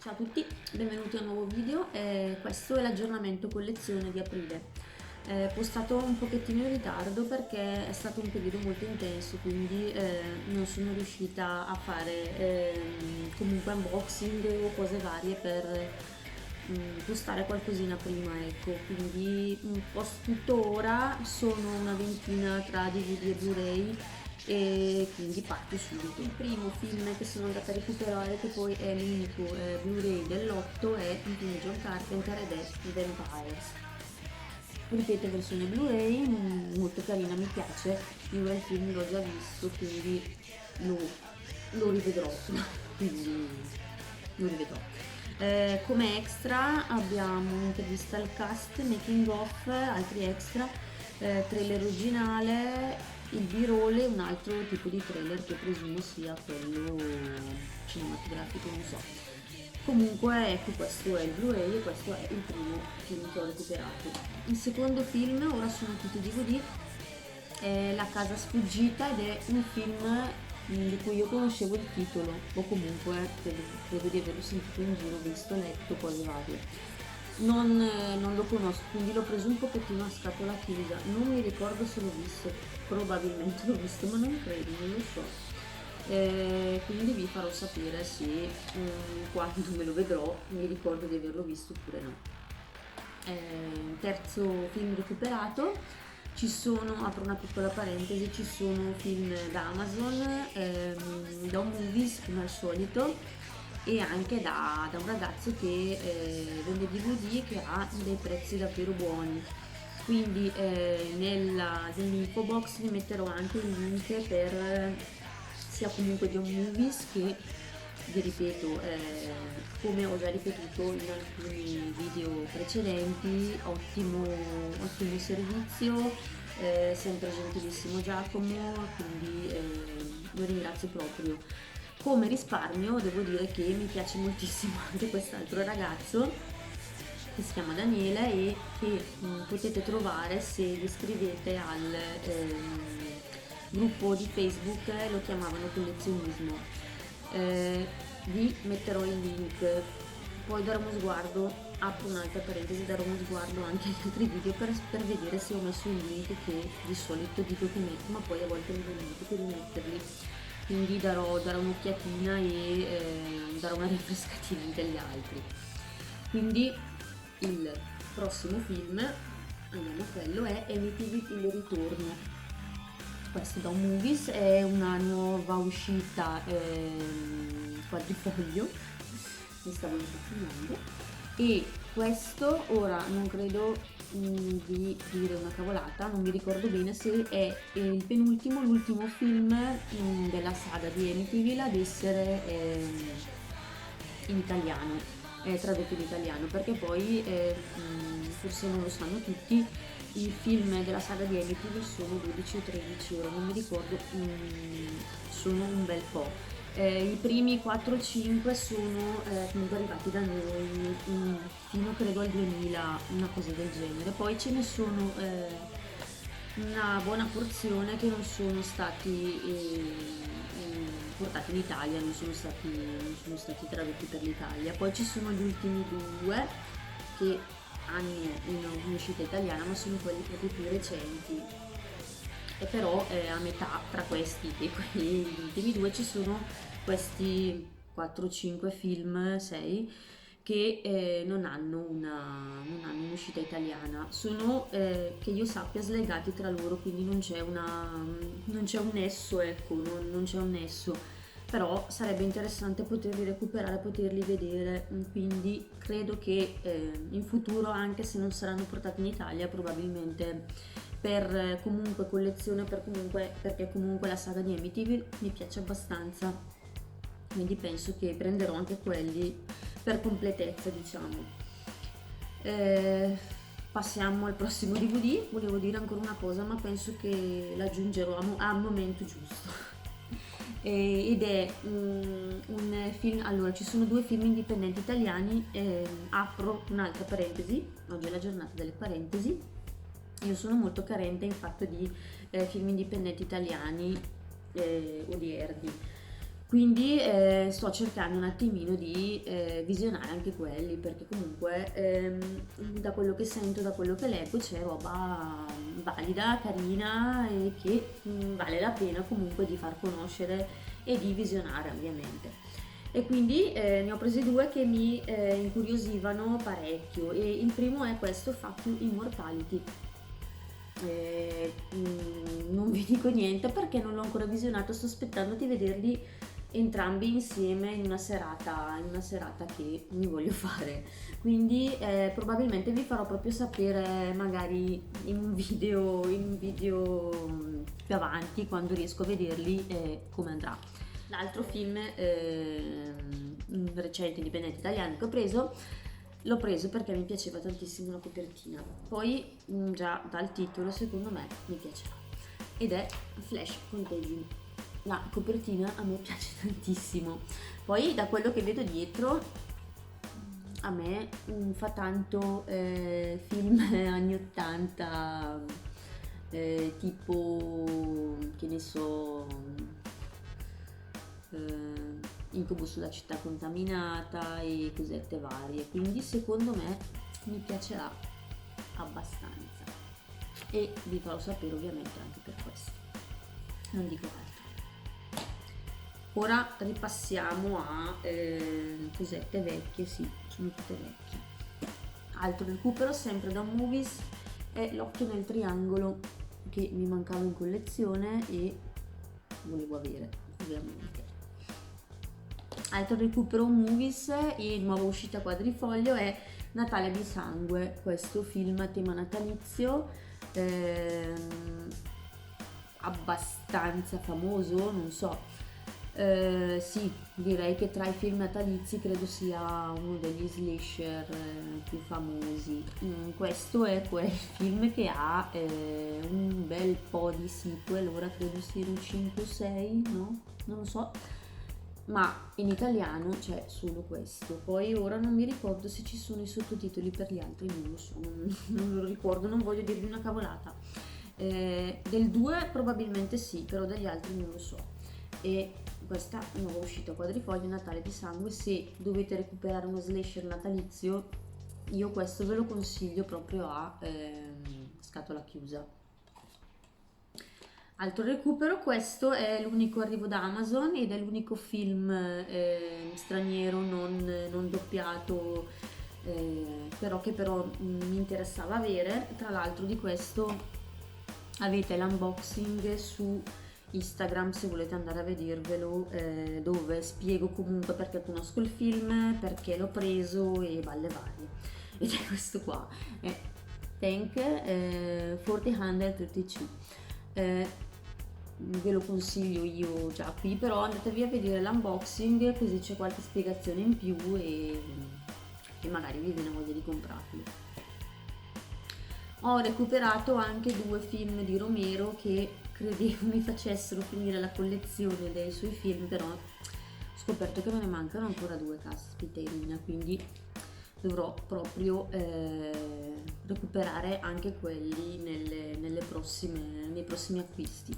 Ciao a tutti, benvenuti a un nuovo video. Questo è l'aggiornamento collezione di aprile. Postato un pochettino in ritardo perché è stato un periodo molto intenso, quindi non sono riuscita a fare comunque unboxing o cose varie per postare qualcosina prima, ecco. Quindi posto tutto ora, sono una ventina tra DVD e Blu-ray e quindi parto subito. Il primo film che sono andata a recuperare, che poi è l'unico Blu-ray dell'8, è il film di John Carpenter ed è Vampires. Ripeto, versione Blu-ray, molto carina, mi piace. Io il film l'ho già visto, quindi lo, lo rivedrò. quindi lo rivedrò. Come extra abbiamo un'intervista al cast, making of, altri extra, trailer originale, il B-roll e un altro tipo di trailer che presumo sia quello cinematografico, non so. Comunque ecco, questo è il Blu-ray e questo è il primo film che ho recuperato. Il secondo film, ora sono tutti DVD, è La casa sfuggita ed è un film di cui io conoscevo il titolo, o comunque credo di averlo sentito in giro, visto, letto, cose varie. Non lo conosco, quindi l'ho preso un pochettino a scatola chiusa. Non mi ricordo se l'ho visto, probabilmente l'ho visto, ma non credo, non lo so. Quindi vi farò sapere se quando me lo vedrò mi ricordo di averlo visto oppure no. Terzo film recuperato, ci sono, apro una piccola parentesi, ci sono film da Amazon, da un movies come al solito, e anche da un ragazzo che vende DVD e che ha dei prezzi davvero buoni. Quindi nell'info box vi metterò anche il link per sia comunque di un movies che, vi ripeto, come ho già ripetuto in alcuni video precedenti, ottimo servizio, sempre gentilissimo Giacomo, quindi lo ringrazio proprio. Come risparmio devo dire che mi piace moltissimo anche quest'altro ragazzo che si chiama Daniele e che potete trovare se vi iscrivete al gruppo di Facebook, lo chiamavano collezionismo. Vi metterò il link, poi darò uno sguardo, apro un'altra parentesi, darò uno sguardo anche agli altri video per vedere se ho messo il link che di solito dico che metto, ma poi a volte mi dimentico di metterli. Quindi darò un'occhiatina e darò una rinfrescatina degli altri. Quindi il prossimo film, andiamo a quello, è Amityville il ritorno. Questo da un movies, è una nuova uscita quadrifoglio, mi stavo impegnando, e questo ora non credo di dire una cavolata, non mi ricordo bene se è il penultimo, l'ultimo film della saga di Amityville ad essere in italiano, tradotto in italiano, perché poi forse non lo sanno tutti, i film della saga di Amityville sono 12 o 13, ora non mi ricordo, sono un bel po'. I primi 4-5 sono comunque arrivati da noi fino credo al 2000, una cosa del genere. Poi ce ne sono una buona porzione che non sono stati portati in Italia, non sono stati tradotti per l'Italia. Poi ci sono gli ultimi due che hanno un'uscita italiana, ma sono quelli proprio più recenti. E però a metà tra questi e gli ultimi due ci sono questi 4-5 film, 6 che non hanno un'uscita italiana, sono che io sappia slegati tra loro, quindi non c'è un nesso, ecco, non c'è un nesso, però sarebbe interessante poterli recuperare, poterli vedere, quindi credo che in futuro, anche se non saranno portati in Italia, probabilmente per comunque collezione, perché comunque la saga di Amityville mi piace abbastanza, quindi penso che prenderò anche quelli per completezza, diciamo. Passiamo al prossimo DVD. Volevo dire ancora una cosa, ma penso che l'aggiungerò al momento giusto. Ed è un film. Allora, ci sono due film indipendenti italiani. Apro un'altra parentesi, oggi è la giornata delle parentesi. Io sono molto carente in fatto di film indipendenti italiani odierni. Quindi sto cercando un attimino di visionare anche quelli, perché comunque da quello che sento, da quello che leggo, c'è roba valida, carina e che vale la pena comunque di far conoscere e di visionare ovviamente. E quindi ne ho presi due che mi incuriosivano parecchio, e il primo è questo Fuck You Immortality. Non vi dico niente perché non l'ho ancora visionato, sto aspettando di vederli entrambi insieme in una serata che mi voglio fare, quindi probabilmente vi farò proprio sapere magari in un video più avanti, quando riesco a vederli, come andrà. L'altro film recente indipendente italiano che ho preso, l'ho preso perché mi piaceva tantissimo la copertina, poi già dal titolo secondo me mi piacerà, ed è Flash Contagion. La copertina a me piace tantissimo, poi da quello che vedo dietro a me fa tanto film anni 80, tipo, che ne so, Incubo sulla città contaminata e cosette varie, quindi secondo me mi piacerà abbastanza e vi farò sapere ovviamente anche per questo, non dico altro. Ora ripassiamo a cosette vecchie, sì, sono tutte vecchie. Altro recupero sempre da Movies è L'occhio nel triangolo, che mi mancava in collezione e volevo avere ovviamente. Altro recupero Movies e nuova uscita quadrifoglio è Natale di sangue, questo film a tema natalizio, abbastanza famoso, non so. Sì, direi che tra i film natalizi credo sia uno degli slasher più famosi. Questo è quel film che ha un bel po' di sequel, ora credo siano 5-6, no? Non lo so, ma in italiano c'è solo questo. Poi ora non mi ricordo se ci sono i sottotitoli per gli altri, non lo so, non lo ricordo, non voglio dirvi una cavolata. Del 2 probabilmente sì, però degli altri non lo so. E questa nuova uscita quadrifoglio Natale di sangue, se dovete recuperare uno slasher natalizio, io questo ve lo consiglio proprio a scatola chiusa. Altro recupero, questo è l'unico arrivo da Amazon ed è l'unico film straniero non doppiato, però che mi interessava avere. Tra l'altro di questo avete l'unboxing su Instagram se volete andare a vedervelo, dove spiego comunque perché conosco il film, perché l'ho preso e balle varie. Ed è questo qua, è Tank 4032. Ve lo consiglio io già qui, però andatevi a vedere l'unboxing così c'è qualche spiegazione in più e magari vi viene voglia di comprarlo. Ho recuperato anche 2 film di Romero che credevo mi facessero finire la collezione dei suoi film, però ho scoperto che me ne mancano ancora 2, caspiterina, quindi dovrò proprio recuperare anche quelli nei prossimi acquisti.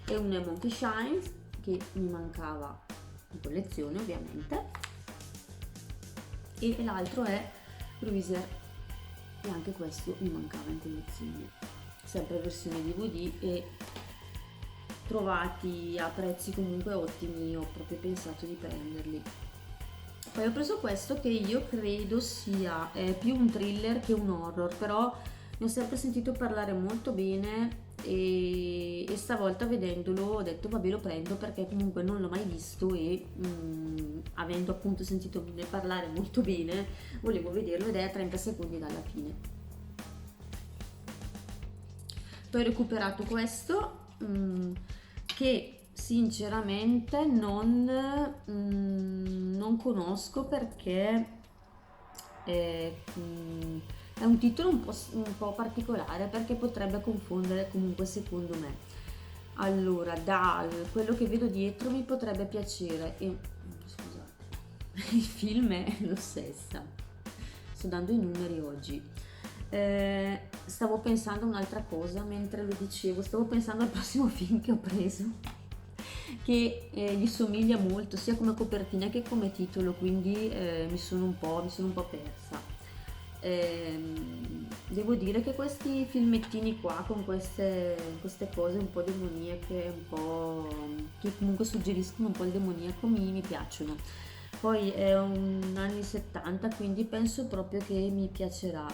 E un Monkey Shine che mi mancava in collezione ovviamente, e l'altro è Cruiser, e anche questo mi mancava in collezione, sempre versione DVD e trovati a prezzi comunque ottimi, ho proprio pensato di prenderli. Poi ho preso questo che io credo sia più un thriller che un horror, però ne ho sempre sentito parlare molto bene e stavolta vedendolo ho detto vabbè, lo prendo perché comunque non l'ho mai visto e avendo appunto sentito parlare molto bene volevo vederlo, ed è a 30 secondi dalla fine. Poi ho recuperato questo che sinceramente non conosco perché è un titolo un po' particolare, perché potrebbe confondere comunque secondo me. Allora, da quello che vedo dietro mi potrebbe piacere, scusate, il film è lo stesso, sto dando i numeri oggi. Stavo pensando a un'altra cosa mentre lo dicevo, stavo pensando al prossimo film che ho preso che gli somiglia molto sia come copertina che come titolo, quindi mi sono un po' persa. Devo dire che questi filmettini qua con queste cose un po' demoniache, un po' che comunque suggeriscono un po' il demoniaco mi piacciono. Poi è un anni 70, quindi penso proprio che mi piacerà.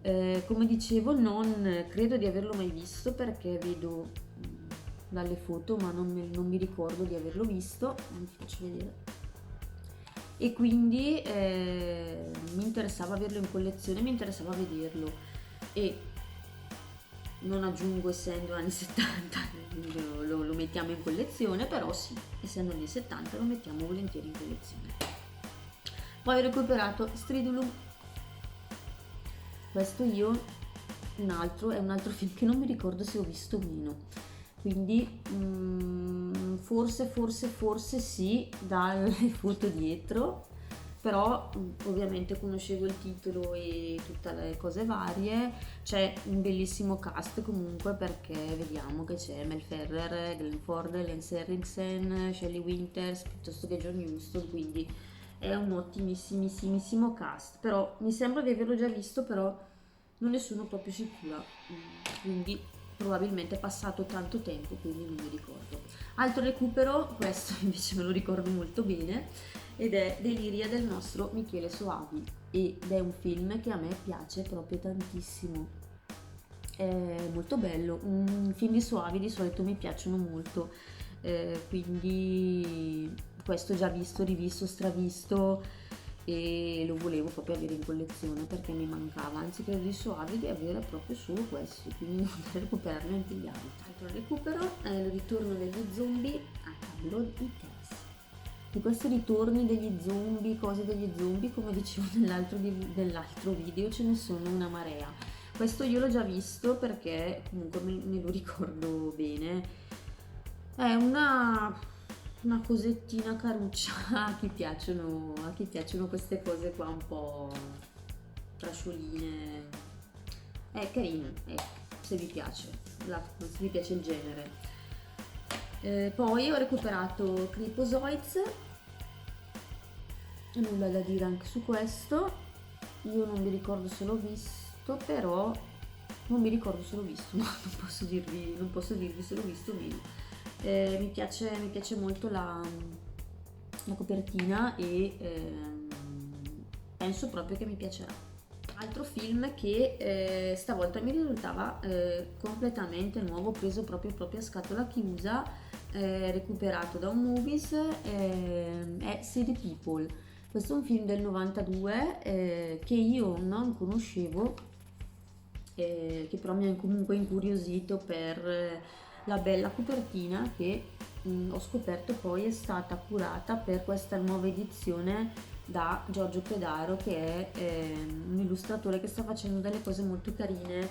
Come dicevo, non credo di averlo mai visto perché vedo dalle foto, ma non mi ricordo di averlo visto. Vi faccio vedere. E quindi mi interessava averlo in collezione, mi interessava vederlo. E non aggiungo, essendo anni 70, lo mettiamo in collezione, però sì, essendo anni 70 lo mettiamo volentieri in collezione. Poi ho recuperato Stridulum. Questo io, è un altro film che non mi ricordo se ho visto o meno, quindi forse sì, dalle foto dietro, però ovviamente conoscevo il titolo e tutte le cose varie. C'è un bellissimo cast comunque, perché vediamo che c'è Mel Ferrer, Glenn Ford, Lance Henriksen, Shelley Winters piuttosto che John Huston, quindi è un ottimissimissimo cast. Però mi sembra di averlo già visto, però non ne sono proprio sicura, quindi probabilmente è passato tanto tempo, quindi non mi ricordo. Altro recupero, questo invece me lo ricordo molto bene, ed è Deliria del nostro Michele Soavi, ed è un film che a me piace proprio tantissimo. È molto bello, film di Soavi di solito mi piacciono molto, quindi questo già visto, rivisto, stravisto, e lo volevo proprio avere in collezione perché mi mancava, anzi credo di Soavi di avere proprio solo questo, quindi non andare a recuperarne anche gli altri. Altro recupero è il ritorno degli zombie a Tableau Eaters. Di questi ritorni degli zombie, cose degli zombie, come dicevo nell'altro video, ce ne sono una marea. Questo io l'ho già visto perché comunque me lo ricordo bene. È una cosettina caruccia a chi piacciono queste cose qua un po' trascioline. È carino, se vi piace, se vi piace il genere. Poi ho recuperato Creepozoids, nulla da dire anche su questo. Io non mi ricordo se l'ho visto, però non mi ricordo se l'ho visto, no, non posso dirvi se l'ho visto o meno. Mi piace molto la copertina e penso proprio che mi piacerà. Altro film che stavolta mi risultava completamente nuovo, preso proprio a scatola chiusa, recuperato da un Movies, è City People. Questo è un film del 92 che io non conoscevo, che però mi ha comunque incuriosito per la bella copertina che ho scoperto poi è stata curata per questa nuova edizione da Giorgio Pedaro, che è un illustratore che sta facendo delle cose molto carine,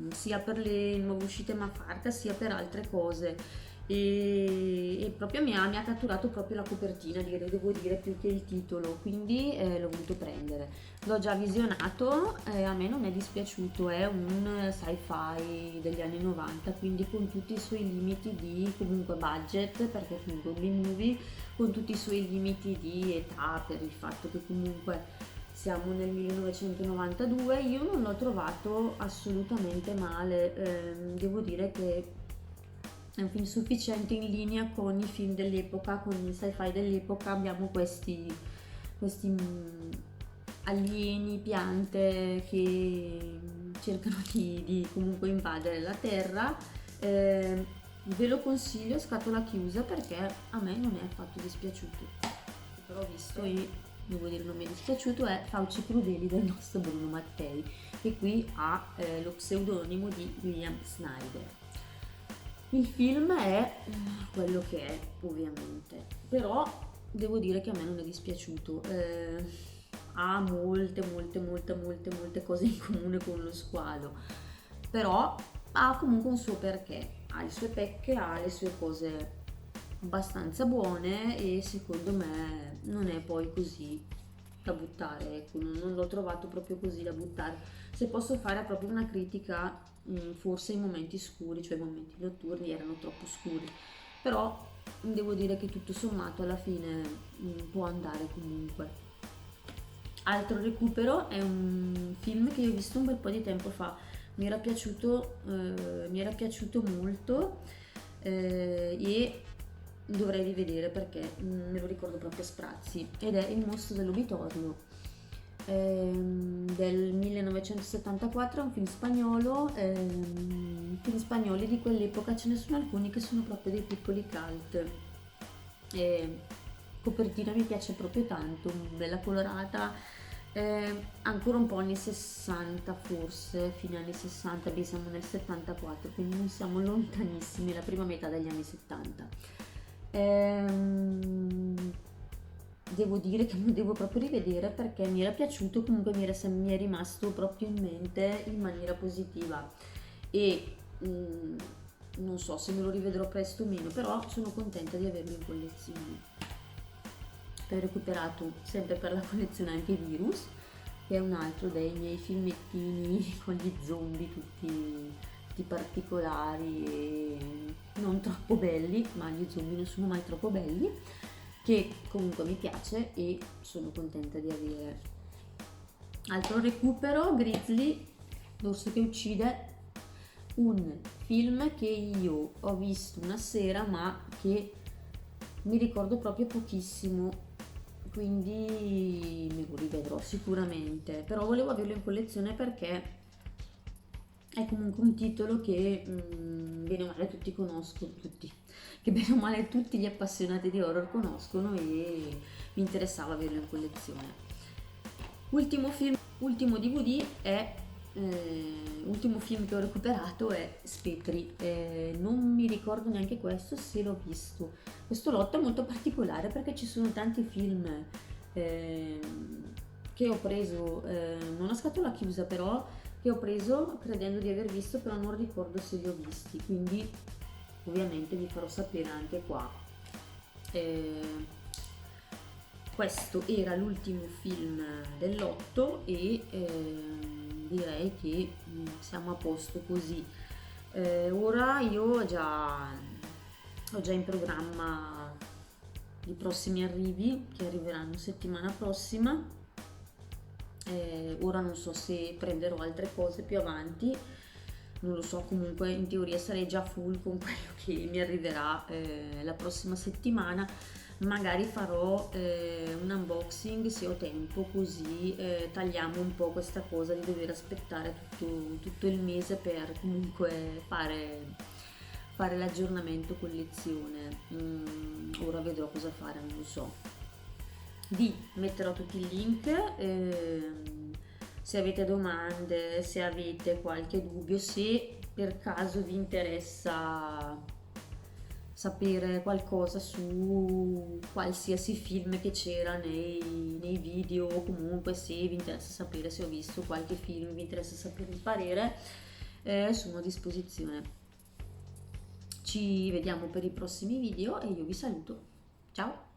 sia per le nuove uscite Mafarca sia per altre cose, e proprio mi ha catturato proprio la copertina, devo dire, più che il titolo, quindi l'ho voluto prendere. L'ho già visionato, a me non è dispiaciuto, è un sci-fi degli anni 90, quindi con tutti i suoi limiti di comunque budget, perché comunque è un B-movie, con tutti i suoi limiti di età, per il fatto che comunque siamo nel 1992. Io non l'ho trovato assolutamente male, devo dire che è un film sufficiente in linea con i film dell'epoca, con i sci-fi dell'epoca. Abbiamo questi alieni, piante che cercano di comunque invadere la Terra. Ve lo consiglio a scatola chiusa perché a me non è affatto dispiaciuto. Però ho visto e devo dire non mi è dispiaciuto, è Fauci Crudeli del nostro Bruno Mattei, che qui ha lo pseudonimo di William Snyder. Il film è quello che è, ovviamente, però devo dire che a me non è dispiaciuto. Ha molte cose in comune con Lo Squalo, però ha comunque un suo perché, ha le sue pecche, ha le sue cose abbastanza buone, e secondo me non è poi così da buttare, ecco, non l'ho trovato proprio così da buttare. Se posso fare proprio una critica, forse i momenti scuri, cioè i momenti notturni erano troppo scuri, però devo dire che tutto sommato alla fine può andare comunque. Altro recupero è un film che ho visto un bel po' di tempo fa, mi era piaciuto molto, e dovrei rivedere perché me lo ricordo proprio a sprazzi, ed è Il mostro dell'obitorio, del 1974, è un film spagnolo. Film spagnoli di quell'epoca ce ne sono alcuni che sono proprio dei piccoli cult. E copertina mi piace proprio tanto, bella colorata, ancora un po' anni 60 forse, fine anni 60, beh, siamo nel 74, quindi non siamo lontanissimi, la prima metà degli anni 70. Devo dire che lo devo proprio rivedere perché mi era piaciuto, comunque mi è rimasto proprio in mente in maniera positiva, e non so se me lo rivedrò presto o meno, però sono contenta di averlo in collezione. Ho recuperato sempre per la collezione anche Virus, che è un altro dei miei filmettini con gli zombie tutti particolari e non troppo belli, ma gli zombie non sono mai troppo belli, che comunque mi piace e sono contenta di avere. Altro recupero, Grizzly, l'orso che uccide, un film che io ho visto una sera ma che mi ricordo proprio pochissimo, quindi me lo rivedrò sicuramente, però volevo averlo in collezione perché è comunque un titolo che bene o male tutti conoscono, che bene o male tutti gli appassionati di horror conoscono, e mi interessava averlo in collezione. Ultimo DVD è ultimo film che ho recuperato è Spetri. Non mi ricordo neanche questo se l'ho visto. Questo lotto è molto particolare perché ci sono tanti film che ho preso, non a scatola chiusa però, che ho preso credendo di aver visto, però non ricordo se li ho visti, quindi ovviamente vi farò sapere anche qua. Questo era l'ultimo film dell'otto e direi che siamo a posto così. Ora io ho già in programma i prossimi arrivi che arriveranno settimana prossima. Ora non so se prenderò altre cose più avanti, non lo so, comunque in teoria sarei già full con quello che mi arriverà la prossima settimana. Magari farò un unboxing se ho tempo, così tagliamo un po' questa cosa di dover aspettare tutto il mese per comunque fare l'aggiornamento collezione. Ora vedrò cosa fare, non lo so. Vi metterò tutti i link, se avete domande, se avete qualche dubbio, se per caso vi interessa sapere qualcosa su qualsiasi film che c'era nei video, o comunque se vi interessa sapere se ho visto qualche film, vi interessa sapere il parere, sono a disposizione. Ci vediamo per i prossimi video e io vi saluto. Ciao!